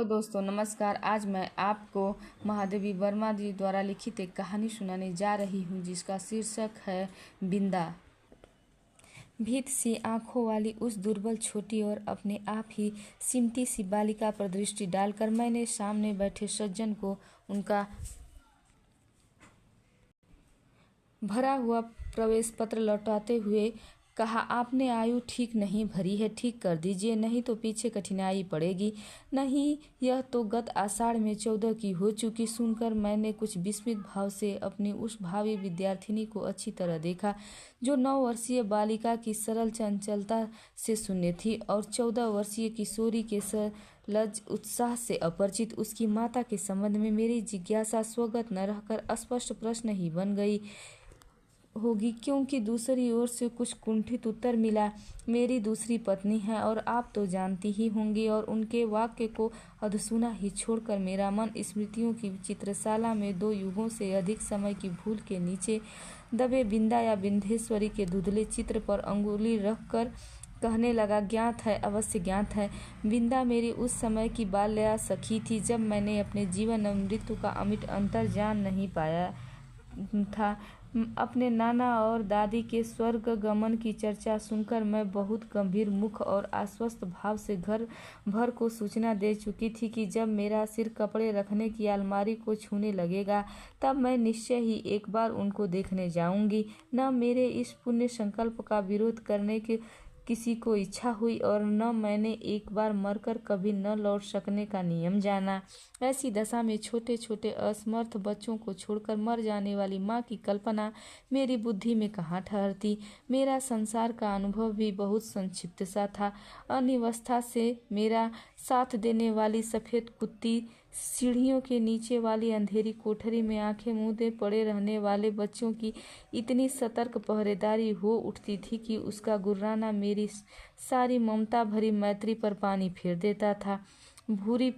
तो दोस्तों नमस्कार। आज मैं आपको महादेवी वर्मा जी द्वारा लिखित एक कहानी सुनाने जा रही हूँ जिसका शीर्षक है बिंदा। भीत सी आंखों वाली उस दुर्बल छोटी और अपने आप ही सिमटी सी बालिका पर दृष्टि डालकर मैंने सामने बैठे सज्जन को उनका भरा हुआ प्रवेश पत्र लौटाते हुए कहा, आपने आयु ठीक नहीं भरी है, ठीक कर दीजिए, नहीं तो पीछे कठिनाई पड़ेगी। नहीं, यह तो गत आषाढ़ में 14 की हो चुकी। सुनकर मैंने कुछ विस्मित भाव से अपनी उस भावी विद्यार्थिनी को अच्छी तरह देखा जो 9 वर्षीय बालिका की सरल चंचलता से शून्य थी और 14 वर्षीय किशोरी के लज उत्साह से अपरिचित। उसकी माता के संबंध में मेरी जिज्ञासा स्वगत न रहकर अस्पष्ट प्रश्न ही बन गई होगी, क्योंकि दूसरी ओर से कुछ कुंठित उत्तर मिला। मेरी दूसरी पत्नी है और आप तो जानती ही होंगी। और उनके वाक्य को अधसुना ही छोड़कर मेरा मन स्मृतियों की चित्रशाला में 2 युगों से अधिक समय की भूल के नीचे दबे बिंदा या बिंधेश्वरी के धुंधले चित्र पर अंगुली रखकर कहने लगा, ज्ञात है, अवश्य ज्ञात है। बिंदा मेरी उस समय की बाल्या सखी थी जब मैंने अपने जीवन और मृत्यु का अमिट अंतर जान नहीं पाया था। अपने नाना और दादी के स्वर्ग गमन की चर्चा सुनकर मैं बहुत गंभीर मुख और आश्वस्त भाव से घर भर को सूचना दे चुकी थी कि जब मेरा सिर कपड़े रखने की अलमारी को छूने लगेगा तब मैं निश्चय ही एक बार उनको देखने जाऊंगी। न मेरे इस पुण्य संकल्प का विरोध करने के किसी को इच्छा हुई और न मैंने एक बार मरकर कभी न लौट सकने का नियम जाना। ऐसी दशा में छोटे छोटे असमर्थ बच्चों को छोड़कर मर जाने वाली माँ की कल्पना मेरी बुद्धि में कहाँ ठहरती। मेरा संसार का अनुभव भी बहुत संक्षिप्त सा था। अनिवस्था से मेरा साथ देने वाली सफ़ेद कुत्ती, सीढ़ियों के नीचे वाली अंधेरी कोठरी में आंखें मूंदे पड़े रहने वाले बच्चों की इतनी सतर्क पहरेदारी हो उठती थी कि उसका गुर्राना मेरी सारी ममता भरी मैत्री पर पानी फेर देता था। भूरी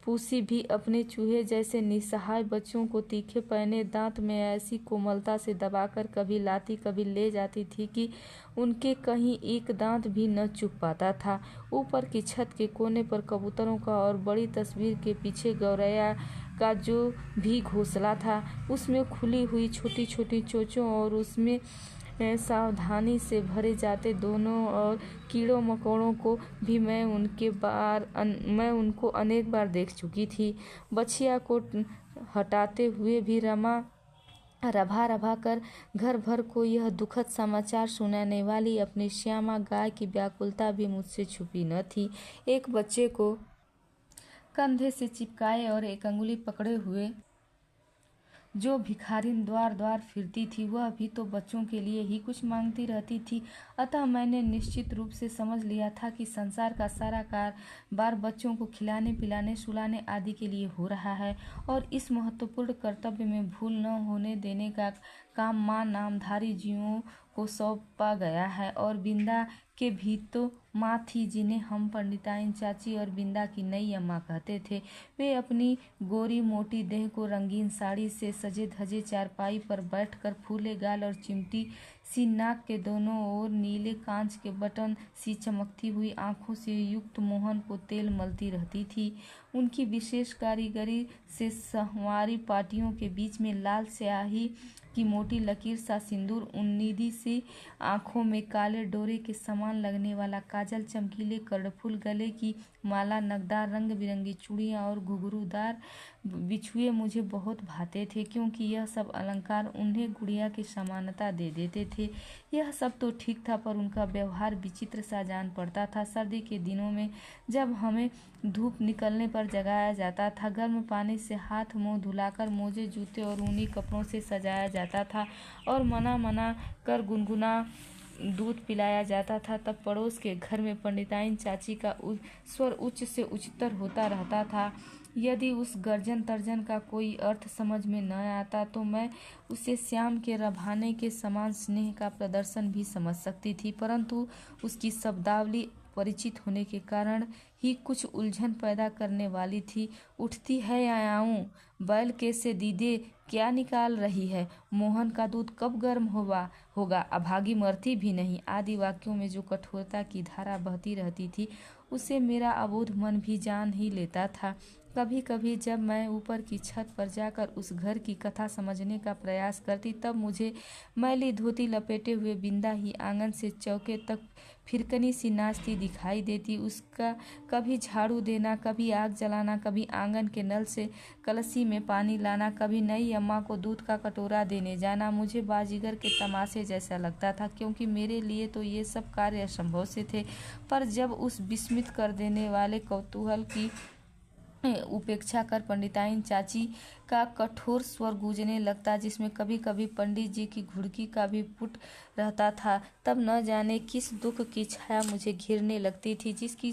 पूसी भी अपने चूहे जैसे निसहाय बच्चों को तीखे पैने दांत में ऐसी कोमलता से दबाकर कभी लाती कभी ले जाती थी कि उनके कहीं एक दांत भी न चुभ पाता था। ऊपर की छत के कोने पर कबूतरों का और बड़ी तस्वीर के पीछे गौरैया का जो भी घोंसला था उसमें खुली हुई छोटी छोटी चोंचों और उसमें सावधानी से भरे जाते दोनों और कीड़ों मकोड़ों को भी मैं उनको अनेक बार देख चुकी थी। बछिया को हटाते हुए भी रभा रभा कर घर भर को यह दुखद समाचार सुनाने वाली अपनी श्यामा गाय की व्याकुलता भी मुझसे छुपी न थी। एक बच्चे को कंधे से चिपकाए और एक अंगुली पकड़े हुए जो भिखारिन द्वार द्वार फिरती थी वह भी तो बच्चों के लिए ही कुछ मांगती रहती थी। अतः मैंने निश्चित रूप से समझ लिया था कि संसार का सारा कारोबार बच्चों को खिलाने पिलाने सुलाने आदि के लिए हो रहा है और इस महत्वपूर्ण कर्तव्य में भूल न होने देने का काम माँ नामधारी जीवों को सौंपा गया है। और बिंदा के भी तो माँ थी जिन्हें हम पंडिताइन चाची और बिंदा की नई अम्मा कहते थे। वे अपनी गोरी मोटी देह को रंगीन साड़ी से सजे धजे चारपाई पर बैठकर फूले गाल और चिमटी सी नाक के दोनों ओर नीले कांच के बटन सी चमकती हुई आंखों से युक्त मोहन को तेल मलती रहती थी। उनकी विशेष कारीगरी से संवारी पाटियों के बीच में लाल स्याही की मोटी लकीर सा सिंदूर, उन्नीदी सी आंखों में काले डोरे के समान लगने वाला काजल, चमकीले कर्णफूल, गले की माला, नगदार रंग बिरंगी चूड़ियाँ और घुंघरूदार बिछुए मुझे बहुत भाते थे, क्योंकि यह सब अलंकार उन्हें गुड़िया की समानता दे देते थे। यह सब तो ठीक था, पर उनका व्यवहार विचित्र सा जान पड़ता था। सर्दी के दिनों में जब हमें धूप निकलने पर जगाया जाता था, गर्म पानी से हाथ मुंह धुलाकर मोजे जूते और ऊनी कपड़ों से सजाया जाता था और मना कर गुनगुना दूध पिलाया जाता था, तब पड़ोस के घर में पंडिताइन चाची का स्वर उच्च से उच्चतर होता रहता था। यदि उस गर्जन तर्जन का कोई अर्थ समझ में न आता तो मैं उसे श्याम के रभाने के समान स्नेह का प्रदर्शन भी समझ सकती थी, परंतु उसकी शब्दावली परिचित होने के कारण ही कुछ उलझन पैदा करने वाली थी। उठती है या आऊं? बैल कैसे दीदे, क्या निकाल रही है? मोहन का दूध कब गर्म होगा? अभागी मरती भी नहीं आदि वाक्यों में जो कठोरता की धारा बहती रहती थी उसे मेरा अबोध मन भी जान ही लेता था। कभी कभी जब मैं ऊपर की छत पर जाकर उस घर की कथा समझने का प्रयास करती, तब मुझे मैली धोती लपेटे हुए बिंदा ही आंगन से चौके तक फिरकनी सी नाचती दिखाई देती। उसका कभी झाड़ू देना, कभी आग जलाना, कभी आंगन के नल से कलसी में पानी लाना, कभी नई अम्मा को दूध का कटोरा देने जाना मुझे बाजीगर के तमाशे जैसा लगता था, क्योंकि मेरे लिए तो ये सब कार्य असंभव से थे। पर जब उस विस्मित कर देने वाले कौतूहल की उपेक्षा कर पंडिताइन चाची का कठोर स्वर गूंजने लगता, जिसमें कभी कभी पंडित जी की घुड़की का भी पुट रहता था, तब न जाने किस दुख की छाया मुझे घेरने लगती थी। जिसकी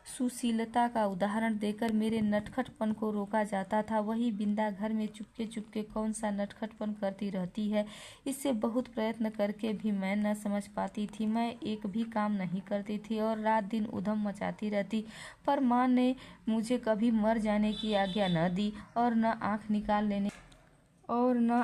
सुशीलता का उदाहरण देकर मेरे नटखटपन को रोका जाता था, वही बिंदा घर में चुपके चुपके कौन सा नटखटपन करती रहती है, इससे बहुत प्रयत्न करके भी मैं न समझ पाती थी। मैं एक भी काम नहीं करती थी और रात दिन उधम मचाती रहती, पर माँ ने मुझे कभी मर जाने की आज्ञा न दी और न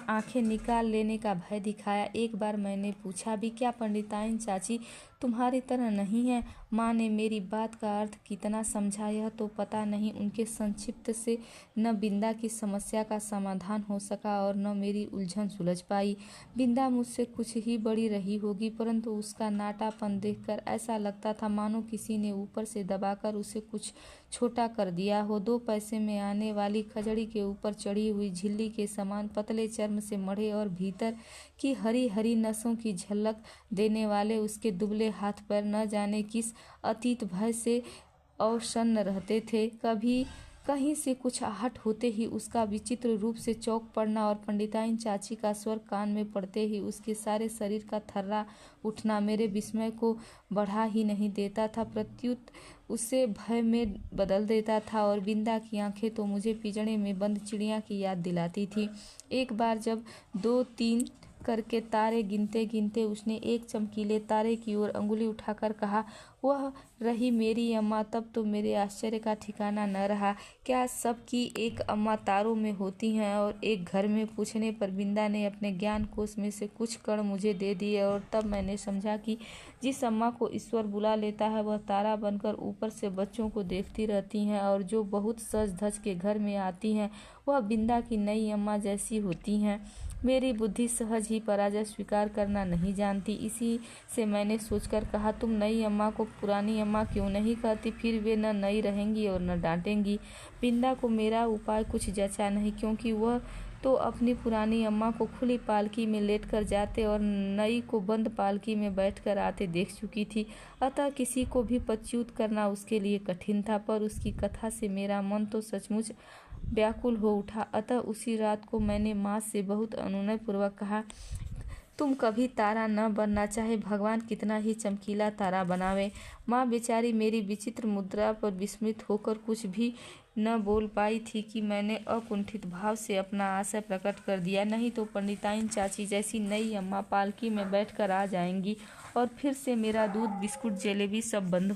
आंखें निकाल लेने का भय दिखाया। एक बार मैंने पूछा भी, क्या पंडिताइन चाची तुम्हारी तरह नहीं है? माँ ने मेरी बात का अर्थ कितना समझा यह तो पता नहीं। उनके संक्षिप्त से न बिंदा की समस्या का समाधान हो सका और न मेरी उलझन सुलझ पाई। बिंदा मुझसे कुछ ही बड़ी रही होगी, परंतु उसका नाटापन देखकर ऐसा लगता था मानो किसी ने ऊपर से दबाकर उसे कुछ छोटा कर दिया हो। 2 पैसे में आने वाली खजड़ी के ऊपर चढ़ी हुई झिल्ली के समान पतले चर्म से मढ़े और भीतर की हरी हरी नसों की झलक देने वाले उसके दुबले हाथ पैर न जाने किस अतीत भय से अवसन्न रहते थे। कभी कहीं से कुछ आहट होते ही उसका विचित्र रूप से चौंक पड़ना और पंडिताइन चाची का स्वर कान में पड़ते ही उसके सारे शरीर का थर्रा उठना मेरे विस्मय को बढ़ा ही नहीं देता था, प्रत्युत उसे भय में बदल देता था। और बिंदा की आंखें तो मुझे पिंजड़े में बंद चिड़िया की याद दिलाती थी। एक बार जब 2-3 करके तारे गिनते गिनते उसने एक चमकीले तारे की ओर अंगुली उठाकर कहा, वह रही मेरी अम्मा, तब तो मेरे आश्चर्य का ठिकाना न रहा। क्या सबकी एक अम्मा तारों में होती हैं और एक घर में? पूछने पर बिंदा ने अपने ज्ञान कोश में से कुछ कण मुझे दे दिए और तब मैंने समझा कि जिस अम्मा को ईश्वर बुला लेता है वह तारा बनकर ऊपर से बच्चों को देखती रहती हैं, और जो बहुत सज धज के घर में आती हैं वह बिंदा की नई अम्मा जैसी होती हैं। मेरी बुद्धि सहज ही पराजय स्वीकार करना नहीं जानती। इसी से मैंने सोचकर कहा, तुम नई अम्मा को पुरानी अम्मा क्यों नहीं कहती? फिर वे न नई रहेंगी और न डांटेंगी। बिंदा को मेरा उपाय कुछ जचा नहीं, क्योंकि वह तो अपनी पुरानी अम्मा को खुली पालकी में लेटकर जाते और नई को बंद पालकी में बैठकर आते देख चुकी थी। अतः किसी को भी पच्युत करना उसके लिए कठिन था। पर उसकी कथा से मेरा मन तो सचमुच व्याकुल हो उठा। अतः उसी रात को मैंने माँ से बहुत अनुनय पूर्वक कहा, तुम कभी तारा न बनना, चाहे भगवान कितना ही चमकीला तारा बनावे। माँ बेचारी मेरी विचित्र मुद्रा पर विस्मित होकर कुछ भी न बोल पाई थी कि मैंने अकुंठित भाव से अपना आशय प्रकट कर दिया, नहीं तो पंडिताइन चाची जैसी नई अम्मा पालकी में बैठकर आ जाएंगी और फिर से मेरा दूध बिस्कुट जलेबी सब बंद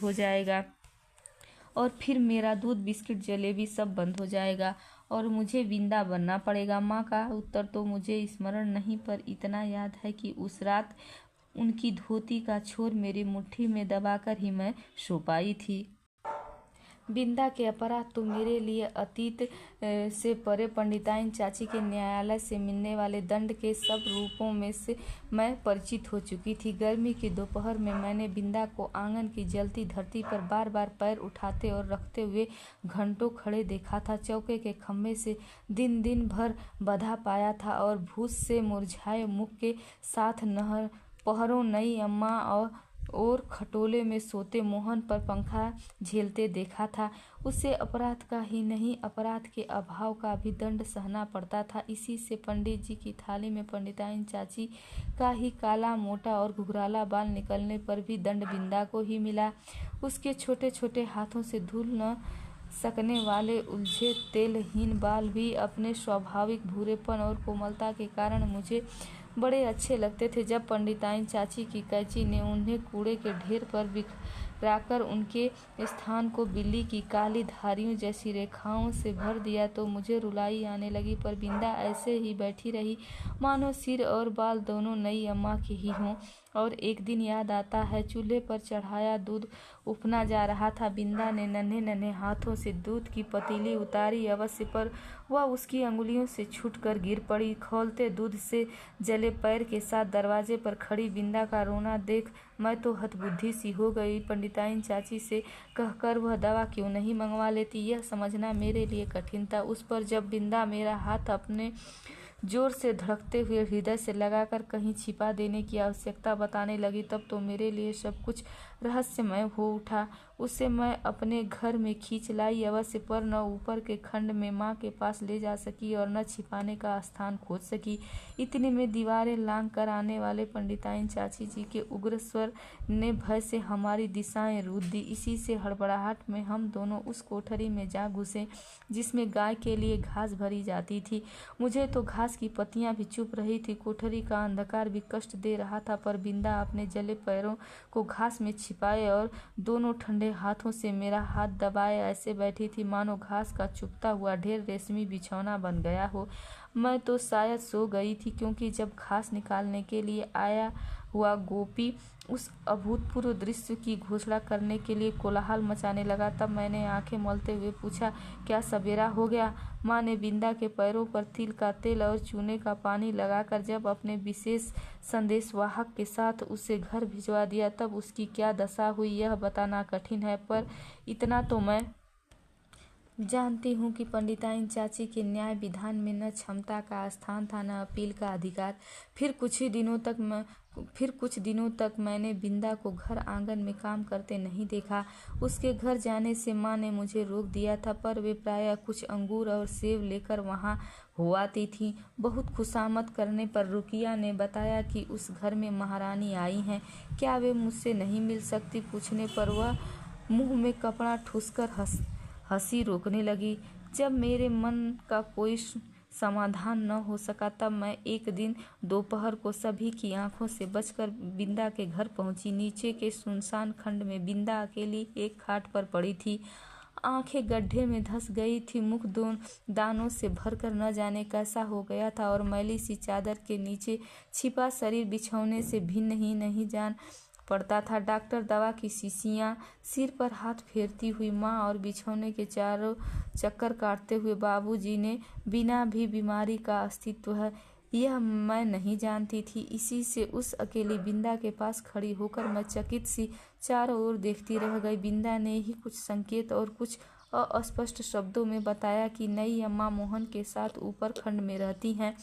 हो जाएगा और मुझे बिंदा बनना पड़ेगा। माँ का उत्तर तो मुझे स्मरण नहीं, पर इतना याद है कि उस रात उनकी धोती का छोर मेरी मुट्ठी में दबाकर ही मैं सो पाई थी। बिंदा के अपराध तो मेरे लिए अतीत से परे पंडिताइन चाची के न्यायालय से मिलने वाले दंड के सब रूपों में से मैं परिचित हो चुकी थी। गर्मी की दोपहर में मैंने बिंदा को आंगन की जलती धरती पर बार बार पैर उठाते और रखते हुए घंटों खड़े देखा था। चौके के खम्भे से दिन भर बधा पाया था और भूस से मुरझाए मुख के साथ पहरों नई अम्मा और खटोले में सोते मोहन पर पंखा झेलते देखा था। उसे अपराध का ही नहीं, अपराध के अभाव का भी दंड सहना पड़ता था। इसी से पंडित जी की थाली में पंडिताइन चाची का ही काला मोटा और घुघराला बाल निकलने पर भी दंड बिंदा को ही मिला। उसके छोटे छोटे हाथों से धुल न सकने वाले उलझे तेलहीन बाल भी अपने स्वाभाविक भूरेपन और कोमलता के कारण मुझे बड़े अच्छे लगते थे। जब पंडिताइन चाची की कैंची ने उन्हें कूड़े के ढेर पर बिखराकर उनके स्थान को बिल्ली की काली धारियों जैसी रेखाओं से भर दिया तो मुझे रुलाई आने लगी। पर बिंदा ऐसे ही बैठी रही, मानो सिर और बाल दोनों नई अम्मा के ही हों और एक दिन याद आता है, चूल्हे पर चढ़ाया दूध उफना जा रहा था। बिंदा ने नन्हे नन्हे हाथों से दूध की पतीली उतारी अवश्य, पर वह उसकी अंगुलियों से छूटकर गिर पड़ी। खौलते दूध से जले पैर के साथ दरवाजे पर खड़ी बिंदा का रोना देख मैं तो हतबुद्धि सी हो गई। पंडिताइन चाची से कहकर वह दवा क्यों नहीं मंगवा लेती, यह समझना मेरे लिए कठिन था। उस पर जब बिंदा मेरा हाथ अपने जोर से धड़कते हुए हृदय से लगाकर कहीं छिपा देने की आवश्यकता बताने लगी, तब तो मेरे लिए सब कुछ रहस्यमय हो उठा। उसे मैं अपने घर में खींच लाई अवश्य, पर न ऊपर के खंड में माँ के पास ले जा सकी और न छिपाने का स्थान खोज सकी। इतने में दीवारें लांघ कर आने वाले पंडिताइन चाची जी के उग्र स्वर ने भय से हमारी दिशाएं रूध दी। इसी से हड़बड़ाहट में हम दोनों उस कोठरी में जा घुसे जिसमें गाय के लिए घास भरी जाती थी। मुझे तो घास की पत्तियां भी चुप रही थी, कोठरी का अंधकार भी कष्ट दे रहा था, पर बिंदा अपने जले पैरों को घास में छिपाए और दोनों ठंडे हाथों से मेरा हाथ दबाए ऐसे बैठी थी मानो घास का चुभता हुआ ढेर रेशमी बिछौना बन गया हो। मैं तो शायद सो गई थी, क्योंकि जब घास निकालने के लिए आया हुआ गोपी उस अभूतपूर्व दृश्य की घोषणा करने के लिए कोलाहल मचाने लगा, तब मैंने आंखें मलते हुए पूछा, क्या सवेरा हो गया? माँ ने बिंदा के पैरों पर तिल का तेल और चूने का पानी लगाकर जब अपने विशेष संदेशवाहक के साथ उसे घर भिजवा दिया, तब उसकी क्या दशा हुई यह बताना कठिन है, पर इतना तो मैं जानती हूँ कि पंडिताइन चाची के न्याय विधान में न क्षमता का स्थान था, न अपील का अधिकार। फिर कुछ दिनों तक मैंने बिंदा को घर आंगन में काम करते नहीं देखा। उसके घर जाने से माँ ने मुझे रोक दिया था, पर वे प्रायः कुछ अंगूर और सेब लेकर वहाँ हो आती थी। बहुत खुशामद करने पर रुकिया ने बताया कि उस घर में महारानी आई हैं, क्या वे मुझसे नहीं मिल सकती? पूछने पर वह मुँह में कपड़ा ठूंसकर हंसी रोकने लगी। जब मेरे मन का कोई समाधान न हो सका, तब मैं एक दिन दोपहर को सभी की आंखों से बचकर बिंदा के घर पहुंची। नीचे के सुनसान खंड में बिंदा अकेली एक खाट पर पड़ी थी, आंखें गड्ढे में धंस गई थी, मुख दानों से भरकर न जाने कैसा हो गया था और मैली सी चादर के नीचे छिपा शरीर बिछौने से भिन्न ही नहीं जान पड़ता था। डॉक्टर दवा की शीशियां, सिर पर हाथ फेरती हुई माँ और बिछौने के चारों चक्कर काटते हुए बाबूजी ने बिना भी बीमारी का अस्तित्व है यह मैं नहीं जानती थी। इसी से उस अकेली बिंदा के पास खड़ी होकर मैं चकित सी चारों ओर देखती रह गई। बिंदा ने ही कुछ संकेत और कुछ अस्पष्ट शब्दों में बताया कि नई अम्मा मोहन के साथ ऊपर खंड में रहती हैं,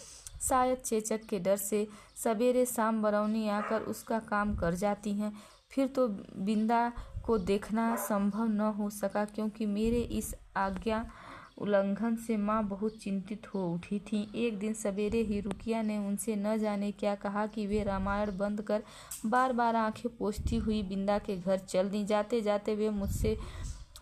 शायद चेचक के डर से सवेरे शाम बरौनी आकर उसका काम कर जाती हैं। फिर तो बिंदा को देखना संभव न हो सका, क्योंकि मेरे इस आज्ञा उल्लंघन से माँ बहुत चिंतित हो उठी थी। एक दिन सवेरे ही रुकिया ने उनसे न जाने क्या कहा कि वे रामायण बंद कर बार बार आंखें पोंछती हुई बिंदा के घर चल दी। जाते जाते वे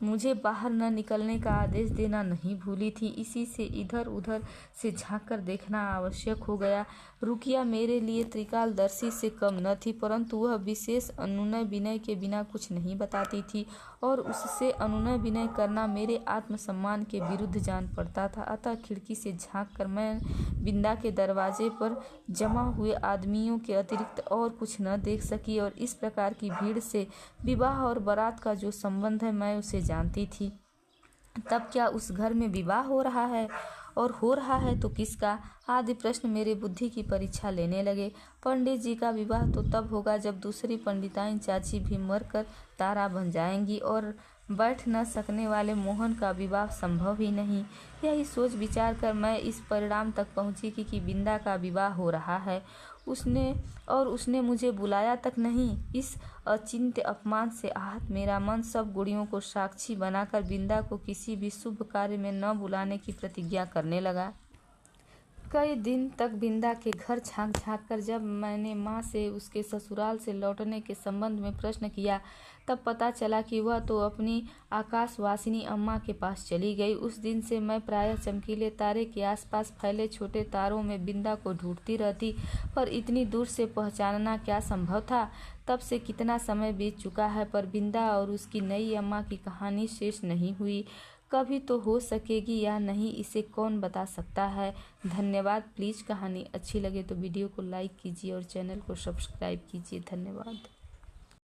मुझे बाहर न निकलने का आदेश देना नहीं भूली थी। इसी से इधर उधर से झांक कर देखना आवश्यक हो गया। रुकिया मेरे लिए त्रिकालदर्शी से कम न थी, परंतु वह विशेष अनुनय विनय के बिना कुछ नहीं बताती थी और उससे अनुनय विनय करना मेरे आत्मसम्मान के विरुद्ध जान पड़ता था। अतः खिड़की से झांक कर मैं बिंदा के दरवाजे पर जमा हुए आदमियों के अतिरिक्त और कुछ न देख सकी और इस प्रकार की भीड़ से विवाह और बारात का जो संबंध है मैं उसे जानती थी। तब क्या उस घर में विवाह हो रहा है, और हो रहा है तो किसका, आदि प्रश्न मेरे बुद्धि की परीक्षा लेने लगे। पंडित जी का विवाह तो तब होगा जब दूसरी पंडिताइन चाची भी मरकर तारा बन जाएंगी और बैठ न सकने वाले मोहन का विवाह संभव ही नहीं। यही सोच विचार कर मैं इस परिणाम तक पहुंची कि बिंदा का विवाह हो रहा है। उसने मुझे बुलाया तक नहीं। इस अचिंत्य अपमान से आहत मेरा मन सब गुड़ियों को साक्षी बनाकर बिंदा को किसी भी शुभ कार्य में न बुलाने की प्रतिज्ञा करने लगा। कई दिन तक बिंदा के घर झांक कर जब मैंने माँ से उसके ससुराल से लौटने के संबंध में प्रश्न किया, तब पता चला कि वह तो अपनी आकाशवासिनी अम्मा के पास चली गई। उस दिन से मैं प्रायः चमकीले तारे के आसपास फैले छोटे तारों में बिंदा को ढूंढती रहती, पर इतनी दूर से पहचानना क्या संभव था। तब से कितना समय बीत चुका है, पर बिंदा और उसकी नई अम्मा की कहानी शेष नहीं हुई। कभी तो हो सकेगी या नहीं, इसे कौन बता सकता है। धन्यवाद। प्लीज़ कहानी अच्छी लगे तो वीडियो को लाइक कीजिए और चैनल को सब्सक्राइब कीजिए। धन्यवाद।